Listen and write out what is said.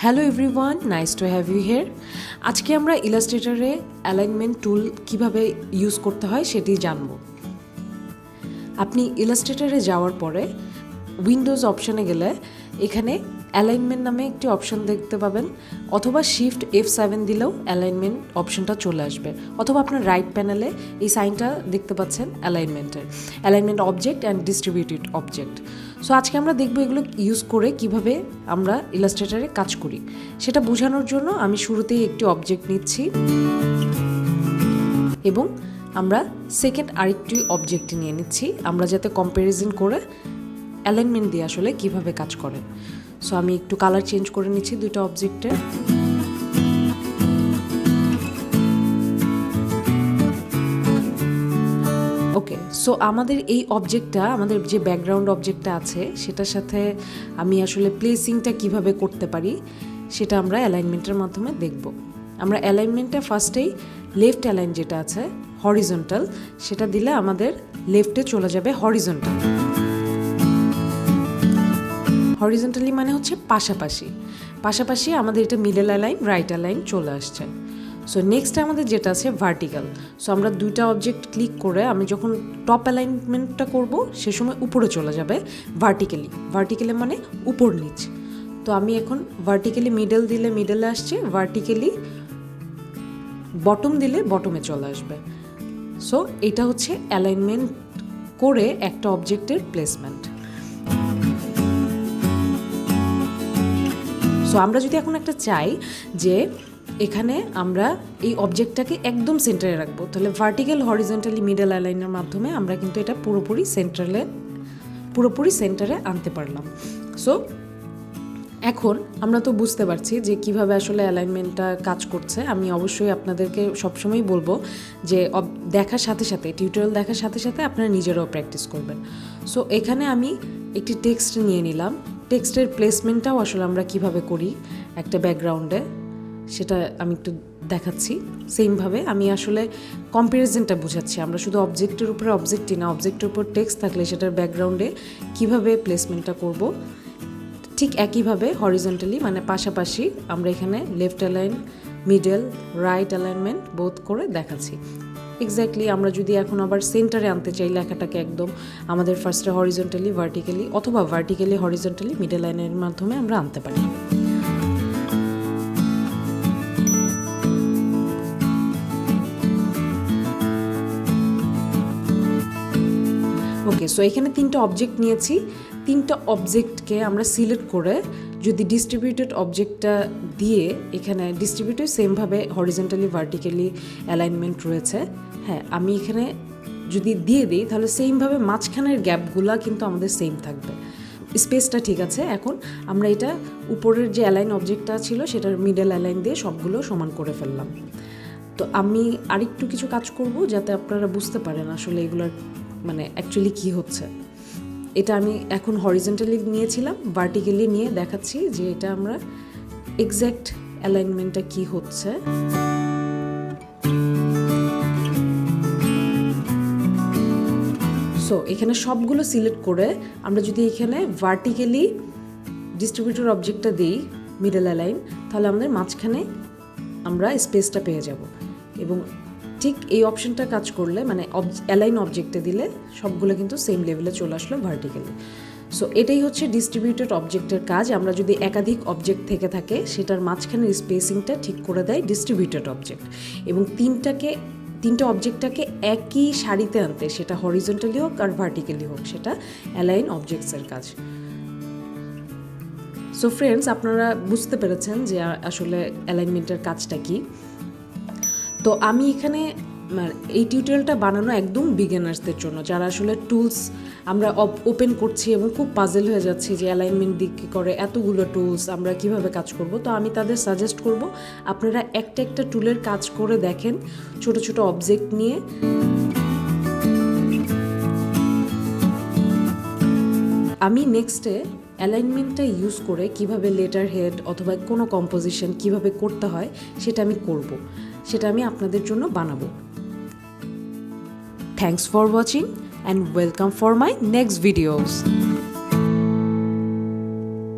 Hello everyone, nice to have you here. আজকে আমরা ইলাস্ট্রেটরে alignment টুল কিভাবে ইউজ করতে হয় সেটি জানব। আপনি ইলাস্ট্রেটরে যাওয়ার পরে উইন্ডোজ অপশানে গেলে এখানে অ্যালাইনমেন্ট নামে একটি অপশান দেখতে পাবেন, অথবা শিফট F7 দিলেও অ্যালাইনমেন্ট অপশানটা চলে আসবে, অথবা আপনার রাইট প্যানেলে এই সাইনটা দেখতে পাচ্ছেন alignment object and distributed object. So আজকে আমরা দেখব এগুলো ইউজ করে কিভাবে আমরা ইলাস্ট্রেটরে কাজ করি। সেটা বোঝানোর জন্য আমি শুরুতেই একটি অবজেক্ট নিচ্ছি এবং আমরা সেকেন্ড আরেকটি অবজেক্ট নিয়ে নিচ্ছি, আমরা যাতে কম্প্যারিজন করে অ্যালাইনমেন্ট দিয়ে আসলে কিভাবে কাজ করে। সো আমি একটু কালার চেঞ্জ করে নিচ্ছি দুটো অবজেক্টের। ওকে, সো আমাদের এই অবজেক্টটা, আমাদের যে ব্যাকগ্রাউন্ড অবজেক্টটা আছে সেটার সাথে আমি আসলে প্লেসিংটা কিভাবে করতে পারি সেটা আমরা অ্যালাইনমেন্টের মাধ্যমে দেখব। আমরা অ্যালাইনমেন্টে ফার্স্টেই লেফট অ্যালাইন যেটা আছে হরিজন্টাল, সেটা দিলে আমাদের লেফটে চলে যাবে হরিজন্টাল। হরিজন্টালি মানে হচ্ছে পাশাপাশি, পাশাপাশি আমাদের এটা মিডল অ্যালাইন, রাইট অ্যালাইন চলে আসছে। সো নেক্সট আমাদের যেটা আছে ভার্টিক্যাল। সো আমরা দুইটা অবজেক্ট ক্লিক করে আমি যখন টপ অ্যালাইনমেন্টটা করব সে সময় উপরে চলে যাবে ভার্টিক্যালি মানে উপর নিচ। তো আমি এখন ভার্টিক্যালি মিডল দিলে মিডলে আসছে, ভার্টিক্যালি বটম দিলে বটমে চলে আসবে। সো এটা হচ্ছে অ্যালাইনমেন্ট করে একটা অবজেক্টের প্লেসমেন্ট। সো আমরা যদি এখন একটা চাই যে এখানে আমরা এই অবজেক্টটাকে একদম সেন্টারে রাখবো, তাহলে ভার্টিক্যাল হরিজন্টালি মিডল অ্যালাইনের মাধ্যমে আমরা কিন্তু এটা পুরোপুরি সেন্টারে আনতে পারলাম। সো এখন আমরা তো বুঝতে পারছি যে কিভাবে আসলে অ্যালাইনমেন্টটা কাজ করছে। আমি অবশ্যই আপনাদেরকে সবসময়ই বলবো যে দেখার সাথে সাথে, টিউটোরিয়াল দেখার সাথে সাথে আপনারা নিজেরাও প্র্যাকটিস করবেন। সো এখানে আমি একটি টেক্সট নিয়ে নিলাম, টেক্সটের প্লেসমেন্টটাও আসলে আমরা কিভাবে করি একটা ব্যাকগ্রাউন্ডে সেটা আমি একটু দেখাচ্ছি। সেমভাবে আমি আসলে কম্প্যারিজনটা বোঝাচ্ছি, আমরা শুধু অবজেক্টের উপরে অবজেক্টই না, অবজেক্টের উপর টেক্সট থাকলে সেটার ব্যাকগ্রাউন্ডে কিভাবে প্লেসমেন্টটা করব, ঠিক একইভাবে হরিজন্টালি মানে পাশাপাশি আমরা এখানে left align, middle, right alignment both করে দেখাচ্ছি। এক্স্যাক্টলি আমরা যদি এখন আবার সেন্টারে আনতে চাই লেখাটাকে একদম, আমাদের ফার্স্টে হরিজন্টালি ভার্টিক্যালি অথবা ভার্টিক্যালি হরিজন্টালি মিডল লাইনের মাধ্যমে আমরা আনতে পারি। ওকে, সো এখানে তিনটা অবজেক্ট নিয়েছি, তিনটা অবজেক্টকে আমরা সিলেক্ট করে যদি ডিস্ট্রিবিউটেড অবজেক্টটা দিয়ে, এখানে ডিস্ট্রিবিউটেড সেমভাবে হরিজন্টালি ভার্টিক্যালি অ্যালাইনমেন্ট রয়েছে। হ্যাঁ, আমি এখানে যদি দিয়ে দিই তাহলে সেমভাবে মাঝখানের গ্যাপগুলা কিন্তু আমাদের সেম থাকবে, স্পেসটা ঠিক আছে। এখন আমরা এটা উপরের যে অ্যালাইন অবজেক্টটা ছিল সেটার মিডল অ্যালাইন দিয়ে সবগুলো সমান করে ফেললাম। তো আমি আরেকটু কিছু কাজ করব যাতে আপনারা বুঝতে পারেন আসলে এগুলোর মানে অ্যাকচুয়ালি কী হচ্ছে। এটা আমি এখন হরিজন্টালি নিয়েছিলাম, ভার্টিক্যালি নিয়ে দেখাচ্ছি যে এটা আমরা এক্স্যাক্ট অ্যালাইনমেন্টটা কী হচ্ছে। সো এখানে সবগুলো সিলেক্ট করে আমরা যদি এখানে ভার্টিক্যালি ডিস্ট্রিবিউটেড অবজেক্টটা দিই মিডল অ্যালাইন, তাহলে আমাদের মাঝখানে আমরা স্পেসটা পেয়ে যাব। এবং ঠিক এই অপশনটা কাজ করলে মানে অ্যালাইন অবজেক্টে দিলে সবগুলো কিন্তু সেম লেভেলে চলে আসলো ভার্টিক্যালি। সো এটাই হচ্ছে ডিস্ট্রিবিউটেড অবজেক্টের কাজ। আমরা যদি একাধিক অবজেক্ট থেকে থাকে সেটার মাঝখানের স্পেসিংটা ঠিক করে দেয় ডিস্ট্রিবিউটেড অবজেক্ট, এবং তিনটা অবজেক্টটাকে একই সারিতে আনতে, সেটা হরিজন্টালি হোক আর ভার্টিক্যালি হোক, সেটা অ্যালাইন অবজেক্টসের কাজ। সো ফ্রেন্ডস, আপনারা বুঝতে পেরেছেন যে আসলে অ্যালাইনমেন্টের কাজটা কি। তো আমি এখানে এই টিউটোরিয়ালটা বানানো একদম বিগিনার্সদের জন্য, যারা আসলে টুলস আমরা ওপেন করছি এবং খুব পাজেল হয়ে যাচ্ছি যে অ্যালাইনমেন্ট দিক কী করে, এতগুলো টুলস আমরা কিভাবে কাজ করব। তো আমি তাদের সাজেস্ট করব আপনারা একটা টুলের কাজ করে দেখেন, ছোট ছোট অবজেক্ট নিয়ে। আমি নেক্সটে অ্যালাইনমেন্টটা ইউজ করে কিভাবে লেটার হেড অথবা কোনো কম্পোজিশন কিভাবে করতে হয় সেটা আমি করব, সেটা আমি আপনাদের জন্য বানাবো। Thanks for watching and welcome for my next videos.